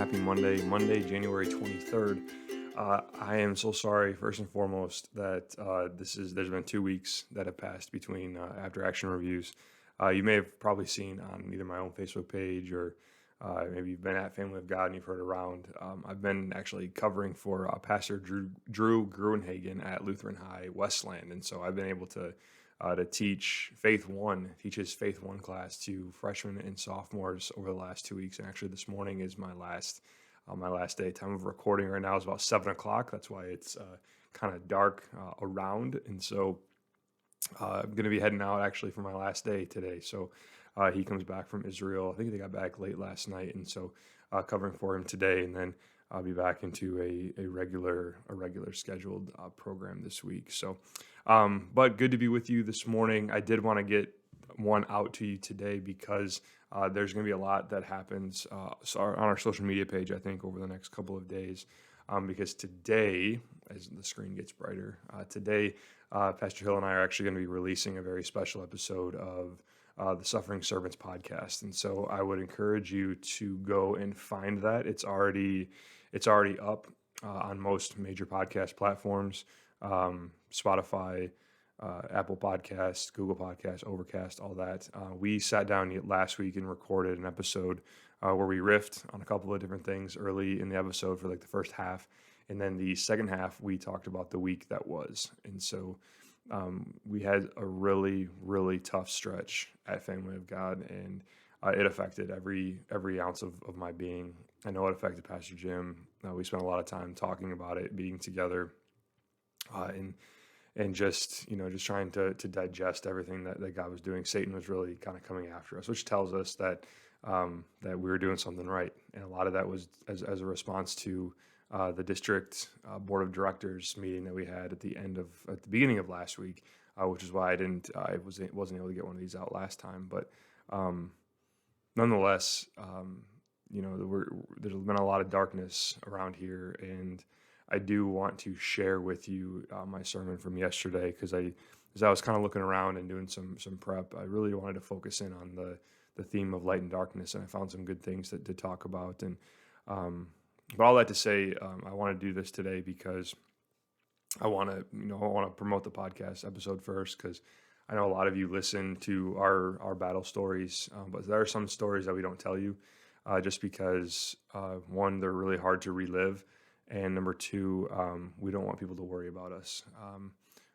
happy Monday, January 23rd. I am so sorry, first and foremost, that there's been 2 weeks that have passed between after action reviews. You may have probably seen on either my own Facebook page or maybe you've been at Family of God and you've heard around. I've been actually covering for Pastor Drew Gruenhagen at Lutheran High Westland, and so I've been able to teach his Faith One class to freshmen and sophomores over the last 2 weeks. And actually, this morning is my last day. Time of recording right now is about 7 o'clock. That's why it's kind of dark around, and so I'm going to be heading out actually for my last day today. So he comes back from Israel. I think they got back late last night, and so covering for him today, and then I'll be back into a regular scheduled program this week. So, but good to be with you this morning. I did want to get one out to you today because there's going to be a lot that happens on our social media page, I think, over the next couple of days. Because today, as the screen gets brighter, Pastor Hill and I are actually going to be releasing a very special episode of the Suffering Servants podcast. And so I would encourage you to go and find that. It's already up on most major podcast platforms, Spotify, Apple Podcasts, Google Podcasts, Overcast, all that. We sat down last week and recorded an episode where we riffed on a couple of different things early in the episode for like the first half. And then the second half, we talked about the week that was. And so we had a really, really tough stretch at Family of God, and it affected every ounce of my being. I know it affected Pastor Jim. We spent a lot of time talking about it, being together, and just trying to digest everything that God was doing. Satan was really kind of coming after us, which tells us that we were doing something right, and a lot of that was as a response to the district board of directors meeting that we had at the beginning of last week, which is why I wasn't able to get one of these out last time. But nonetheless, there's been a lot of darkness around here, and I do want to share with you my sermon from yesterday, because as I was kind of looking around and doing some prep, I really wanted to focus in on the theme of light and darkness, and I found some good things to talk about. And but all that to say, I want to do this today because I want to promote the podcast episode first, because I know a lot of you listen to our battle stories, but there are some stories that we don't tell you, just because one, they're really hard to relive, and number two, we don't want people to worry about us.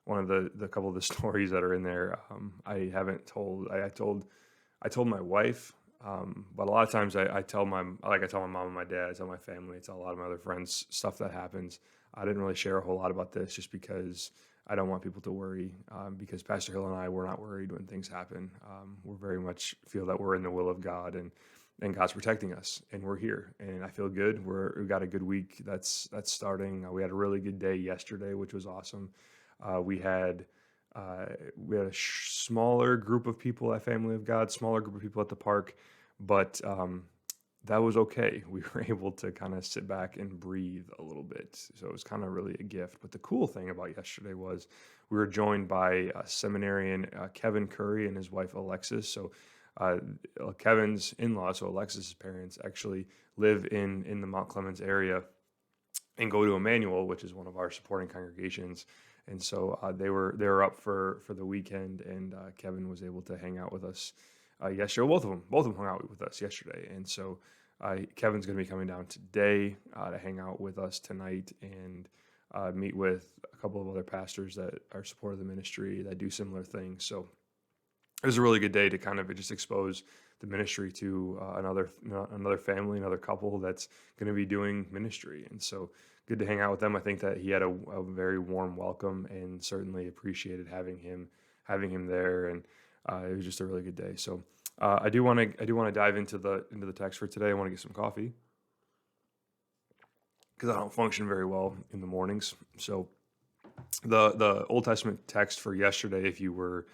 One of the couple of the stories that are in there, I haven't told. I told my wife. But a lot of times I tell my mom and my dad, I tell my family, I tell a lot of my other friends stuff that happens. I didn't really share a whole lot about this just because I don't want people to worry, because Pastor Hill and I, we're not worried when things happen. We very much feel that we're in the will of God, and God's protecting us, and we're here, and I feel good. We've got a good week that's starting. We had a really good day yesterday, which was awesome. We had a smaller group of people at Family of God, smaller group of people at the park, but that was okay. We were able to kind of sit back and breathe a little bit. So it was kind of really a gift. But the cool thing about yesterday was we were joined by seminarian Kevin Curry and his wife Alexis. So Kevin's in-laws, so Alexis's parents, actually live in the Mount Clemens area and go to Emmanuel, which is one of our supporting congregations. And so they were up for the weekend, and Kevin was able to hang out with us yesterday. Both of them hung out with us yesterday, and so Kevin's going to be coming down today to hang out with us tonight and meet with a couple of other pastors that are support of the ministry that do similar things. So it was a really good day to kind of just expose the ministry to another family, another couple that's going to be doing ministry, and so good to hang out with them. I think that he had a very warm welcome, and certainly appreciated having him there, and it was just a really good day. So I do want to dive into the text for today. I want to get some coffee because I don't function very well in the mornings. So the Old Testament text for yesterday, if you were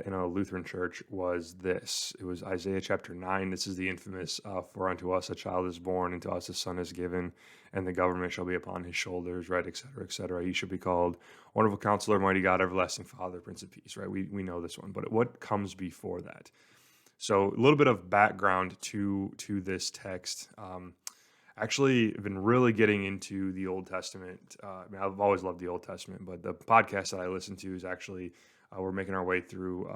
in a Lutheran church, was this. It was Isaiah chapter 9. This is the infamous, for unto us a child is born, and to us a son is given, and the government shall be upon his shoulders, right, et cetera, et cetera. He should be called Wonderful Counselor, Mighty God, Everlasting Father, Prince of Peace, right? We know this one, but what comes before that? So a little bit of background to this text. actually been really getting into the Old Testament. I've always loved the Old Testament, but the podcast that I listen to is actually we're making our way through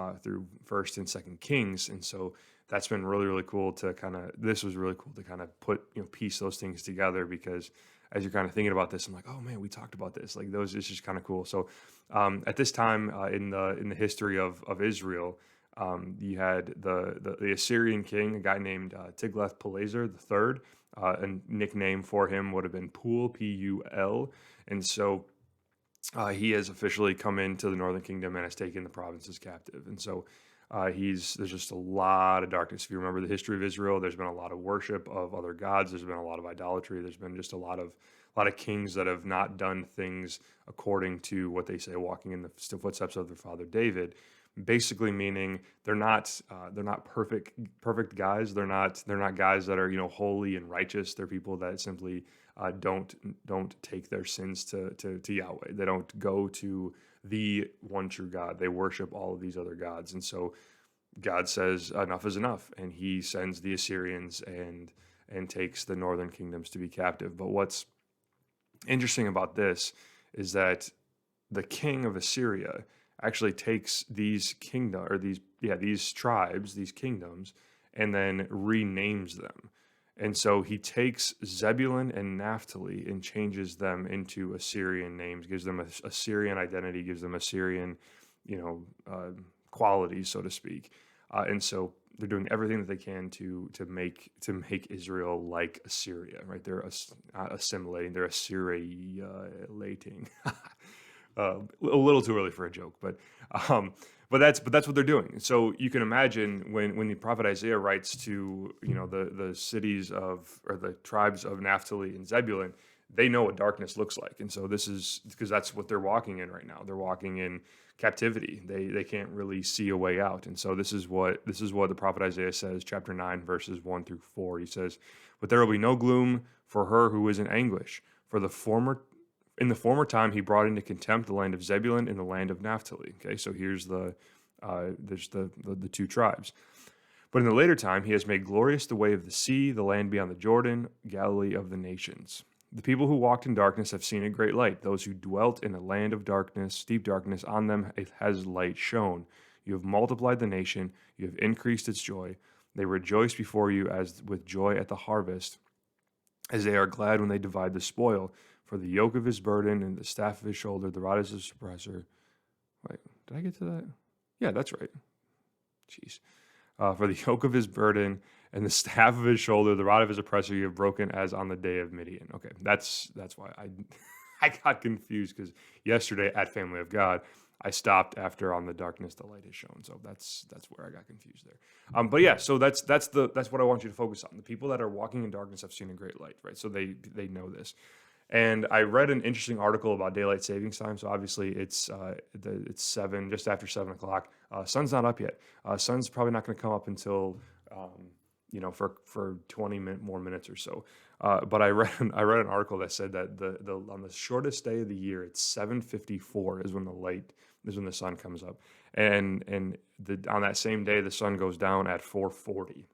First and Second Kings, and so that's been really cool to kind of. This was really cool to kind of put piece those things together because as you're kind of thinking about this, I'm like, oh man, we talked about this. Like those is just kind of cool. So at this time in the history of Israel. You had the Assyrian king, a guy named Tiglath-Pileser III. A nickname for him would have been Pul, Pul, and so he has officially come into the Northern Kingdom and has taken the provinces captive. And so there's just a lot of darkness. If you remember the history of Israel, there's been a lot of worship of other gods. There's been a lot of idolatry. There's been just a lot of kings that have not done things according to what they say, walking in the footsteps of their father David. Basically, meaning they're not perfect guys. They're not guys that are holy and righteous. They're people that simply don't take their sins to Yahweh. They don't go to the one true God. They worship all of these other gods, and so God says enough is enough, and He sends the Assyrians and takes the northern kingdoms to be captive. But what's interesting about this is that the king of Assyria actually takes these tribes, these kingdoms, and then renames them. And so he takes Zebulun and Naphtali and changes them into Assyrian names, gives them a Assyrian identity, gives them Assyrian, you know, qualities, so to speak. And so they're doing everything that they can to make Israel like Assyria, right? They're not assimilating, they're Assyriating. A little too early for a joke, but that's what they're doing. So you can imagine when the prophet Isaiah writes to the cities or the tribes of Naphtali and Zebulun, they know what darkness looks like, and so this is because that's what they're walking in right now. They're walking in captivity. They can't really see a way out, and so this is what the prophet Isaiah says, chapter 9, verses 1 through 4. He says, "But there will be no gloom for her who is in anguish, for in the former time, he brought into contempt the land of Zebulun and the land of Naphtali." Okay, so here's there's the two tribes. "But in the later time, he has made glorious the way of the sea, the land beyond the Jordan, Galilee of the nations. The people who walked in darkness have seen a great light. Those who dwelt in a land of darkness, deep darkness, on them has light shone. You have multiplied the nation, you have increased its joy. They rejoice before you as with joy at the harvest, as they are glad when they divide the spoil. For the yoke of his burden and the staff of his shoulder, the rod is his suppressor." Wait, did I get to that? Yeah, that's right. Jeez. "For the yoke of his burden and the staff of his shoulder, the rod of his oppressor, you have broken as on the day of Midian." Okay, that's why I I got confused, because yesterday at Family of God, I stopped after "on the darkness the light is shown." So that's where I got confused there. But yeah, so that's what I want you to focus on. The people that are walking in darkness have seen a great light, right? So they know this. And I read an interesting article about daylight savings time. So obviously it's 7, just after 7 o'clock. Sun's not up yet. Sun's probably not going to come up until for 20 more minutes or so. But I read an article that said that the on the shortest day of the year, it's 7:54 is when the sun comes up, and on that same day the sun goes down at 4:40.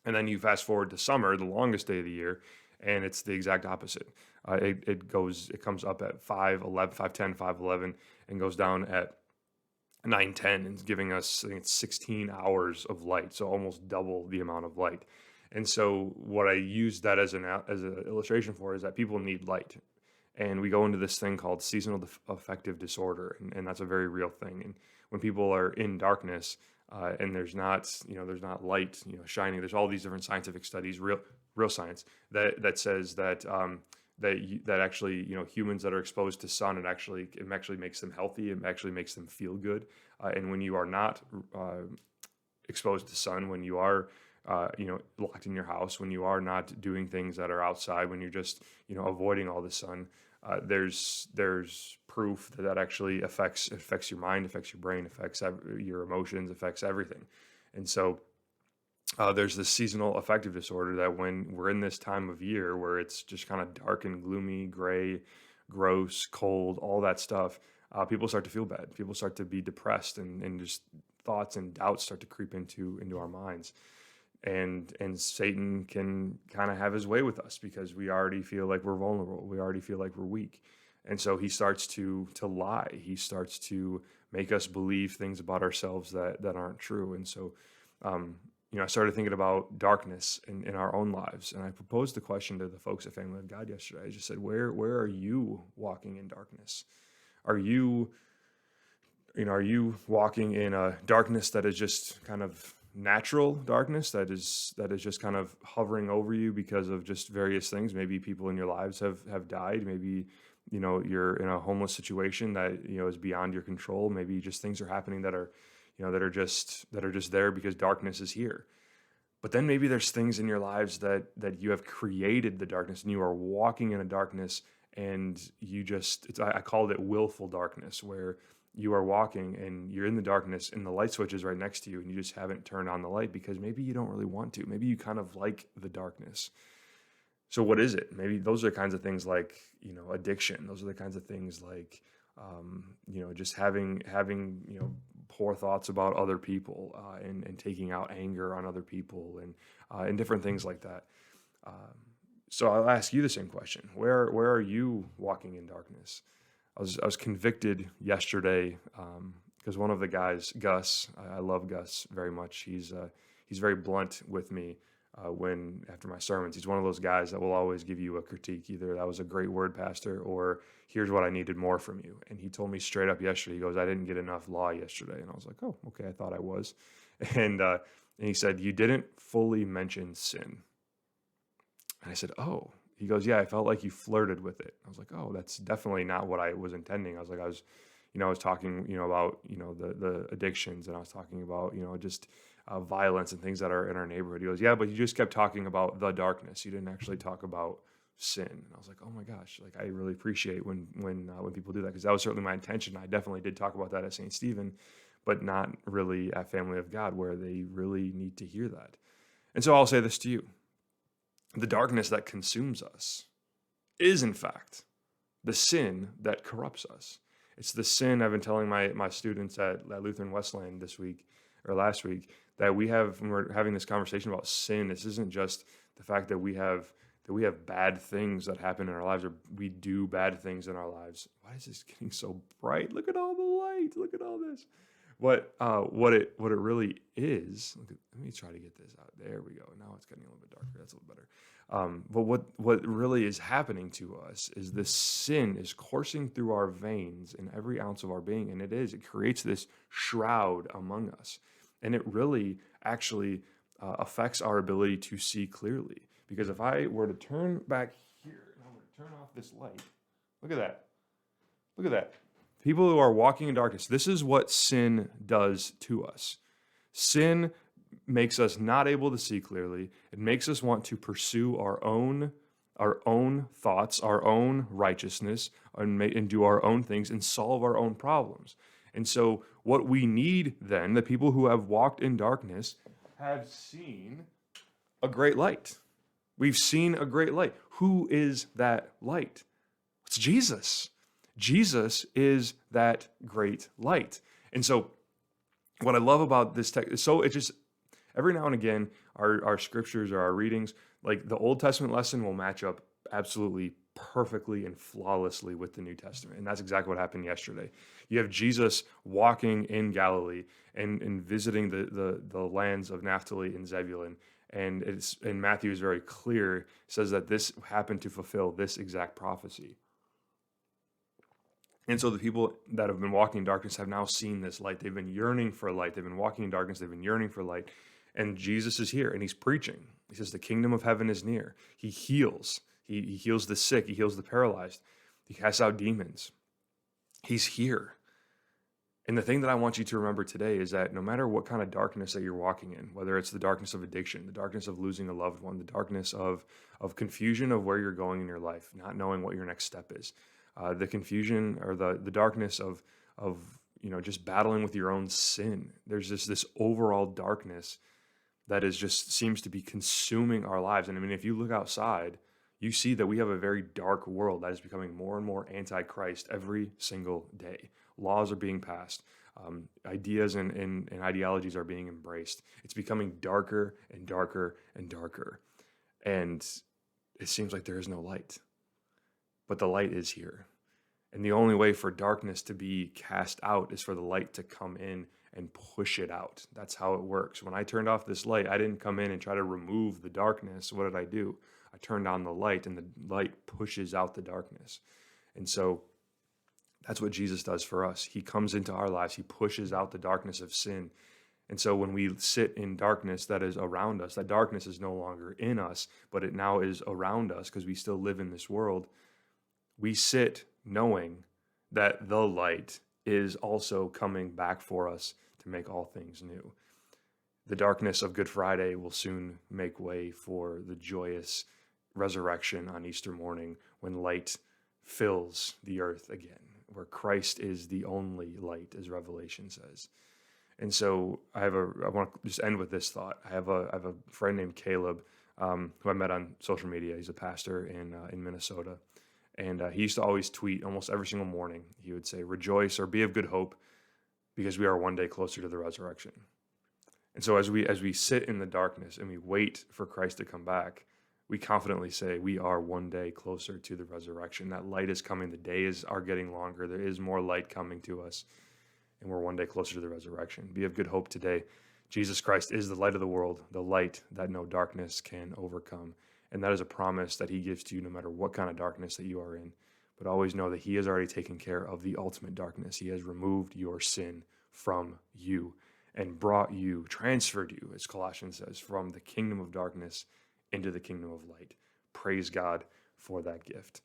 And then you fast forward to summer, the longest day of the year, and it's the exact opposite. It comes up at 5:11, 5:10, 5:11, and goes down at 9:10, and giving us, I think it's 16 hours of light, so almost double the amount of light. And so what I use that as an illustration for is that people need light, and we go into this thing called seasonal affective disorder, and that's a very real thing. And when people are in darkness, and there's not light shining, there's all these different scientific studies, real science, that says that that actually humans that are exposed to sun, it actually makes them healthy. It actually makes them feel good. And when you are not exposed to sun, when you are locked in your house, when you are not doing things that are outside, when you're just avoiding all the sun, there's proof that actually affects your mind, affects your brain, affects your emotions, affects everything. And so there's this seasonal affective disorder that when we're in this time of year where it's just kind of dark and gloomy, gray, gross, cold, all that stuff, people start to feel bad. People start to be depressed, and just thoughts and doubts start to creep into our minds. and Satan can kind of have his way with us because we already feel like we're vulnerable. We already feel like we're weak. And so he starts to lie. He starts to make us believe things about ourselves that aren't true. And so, um, I started thinking about darkness in our own lives. And I proposed the question to the folks at Family of God yesterday. I just said, where are you walking in darkness? Are you, are you walking in a darkness that is just kind of natural darkness that is just kind of hovering over you because of just various things? Maybe people in your lives have died. Maybe, you're in a homeless situation that, is beyond your control. Maybe just things are happening that are, that are just there because darkness is here. But then maybe there's things in your lives that you have created the darkness, and you are walking in a darkness, and I called it willful darkness, where you are walking and you're in the darkness and the light switch is right next to you, and you just haven't turned on the light because maybe you don't really want to. Maybe you kind of like the darkness. So what is it? Maybe those are the kinds of things like, addiction. Those are the kinds of things like, just having, poor thoughts about other people, and taking out anger on other people, and different things like that. So I'll ask you the same question. Where are you walking in darkness? I was convicted yesterday, because one of the guys, Gus, I love Gus very much. He's very blunt with me, when after my sermons. He's one of those guys that will always give you a critique. Either that was a great word, pastor, or here's what I needed more from you. And he told me straight up yesterday, he goes, I didn't get enough law yesterday. And I was like, oh, okay, I thought I was. And he said, you didn't fully mention sin. And I said, oh. He goes, yeah, I felt like you flirted with it. I was like, oh, that's definitely not what I was intending. I was talking, about, the addictions, and I was talking about, just violence and things that are in our neighborhood. He goes, yeah, but you just kept talking about the darkness. You didn't actually talk about sin. And I was like, oh my gosh, like I really appreciate when people do that, because that was certainly my intention. I definitely did talk about that at St. Stephen, but not really at Family of God, where they really need to hear that. And so I'll say this to you. The darkness that consumes us is, in fact, the sin that corrupts us. It's the sin I've been telling my students at Lutheran Westland this week or last week, that we have when we're having this conversation about sin. This isn't just the fact that we have bad things that happen in our lives, or we do bad things in our lives. Why is this getting so bright? Look at all the light. Look at all this. What it really is. Let me try to get this out. There we go. Now it's getting a little bit darker. That's a little better. But what really is happening to us is this sin is coursing through our veins in every ounce of our being, and it creates this shroud among us, and it really actually affects our ability to see clearly. Because if I were to turn back here and I'm going to turn off this light, look at that. Look at that. People who are walking in darkness, this is what sin does to us. Sin makes us not able to see clearly. It makes us want to pursue our own thoughts, our own righteousness, and do our own things and solve our own problems. And so what we need then, the people who have walked in darkness, have seen a great light. We've seen a great light. Who is that light? It's Jesus. Jesus is that great light. And so what I love about this text, so it just, every now and again, our scriptures or our readings, like the Old Testament lesson will match up absolutely perfectly and flawlessly with the New Testament. And that's exactly what happened yesterday. You have Jesus walking in Galilee and visiting the lands of Naphtali and Zebulun. And Matthew is very clear, says that this happened to fulfill this exact prophecy. And so the people that have been walking in darkness have now seen this light. They've been yearning for light. They've been walking in darkness. They've been yearning for light. And Jesus is here, and he's preaching. He says the kingdom of heaven is near. He heals. He heals the sick. He heals the paralyzed. He casts out demons. He's here. And the thing that I want you to remember today is that no matter what kind of darkness that you're walking in, whether it's the darkness of addiction, the darkness of losing a loved one, the darkness of confusion of where you're going in your life, not knowing what your next step is, the confusion or the darkness of just battling with your own sin. There's this overall darkness that is just seems to be consuming our lives. And I mean, if you look outside, you see that we have a very dark world that is becoming more and more anti-Christ every single day. Laws are being passed. Ideas and ideologies are being embraced. It's becoming darker and darker and darker. And it seems like there is no light. But the light is here. And the only way for darkness to be cast out is for the light to come in and push it out. That's how it works. When I turned off this light, I didn't come in and try to remove the darkness. What did I do? I turned on the light, and the light pushes out the darkness. And so that's what Jesus does for us. He comes into our lives. He pushes out the darkness of sin. And so when we sit in darkness that is around us, that darkness is no longer in us, but it now is around us because we still live in this world. We sit knowing that the light is also coming back for us to make all things new. The darkness of Good Friday will soon make way for the joyous resurrection on Easter morning when light fills the earth again, where Christ is the only light, as Revelation says. And so I want to just end with this thought. I have a friend named Caleb, who I met on social media. He's a pastor in Minnesota. And he used to always tweet almost every single morning. He would say, "Rejoice or be of good hope, because we are one day closer to the resurrection." And so as we sit in the darkness and we wait for Christ to come back, we confidently say we are one day closer to the resurrection. That light is coming. The days are getting longer. There is more light coming to us, and we're one day closer to the resurrection. Be of good hope today. Jesus Christ is the light of the world, the light that no darkness can overcome. And that is a promise that he gives to you no matter what kind of darkness that you are in. But always know that he has already taken care of the ultimate darkness. He has removed your sin from you and brought you, transferred you, as Colossians says, from the kingdom of darkness into the kingdom of light. Praise God for that gift.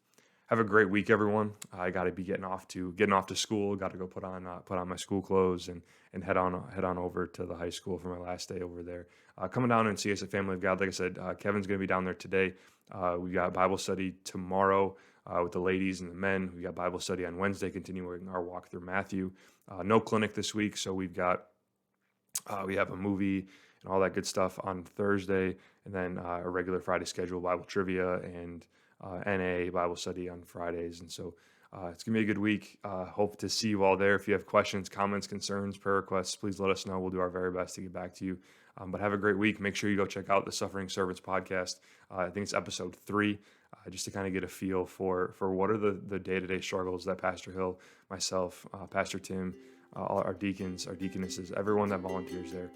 Have a great week, everyone. I got to be getting off to school. Got to go put on my school clothes and head on over to the high school for my last day over there. Coming down and see us at Family of God. Like I said, Kevin's going to be down there today. We got Bible study tomorrow with the ladies and the men. We got Bible study on Wednesday, continuing our walk through Matthew. No clinic this week, so we have a movie and all that good stuff on Thursday, and then a regular Friday schedule, Bible trivia and NA Bible study on Fridays. And so it's going to be a good week. Hope to see you all there. If you have questions, comments, concerns, prayer requests, please let us know. We'll do our very best to get back to you. But have a great week. Make sure you go check out the Suffering Servants podcast. I think it's episode 3, just to kind of get a feel for what are the day-to-day struggles that Pastor Hill, myself, Pastor Tim, all our deacons, our deaconesses, everyone that volunteers there,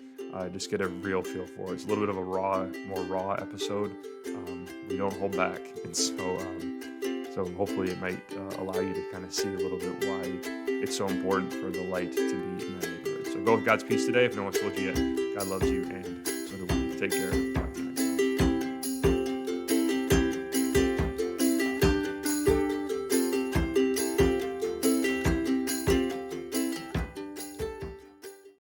just get a real feel for it. It's a little bit of a more raw episode. We don't hold back. And so hopefully it might allow you to kind of see a little bit why it's so important for the light to be in that neighborhood. So go with God's peace today. If no one's told you yet, God loves you, and so do we. Take care.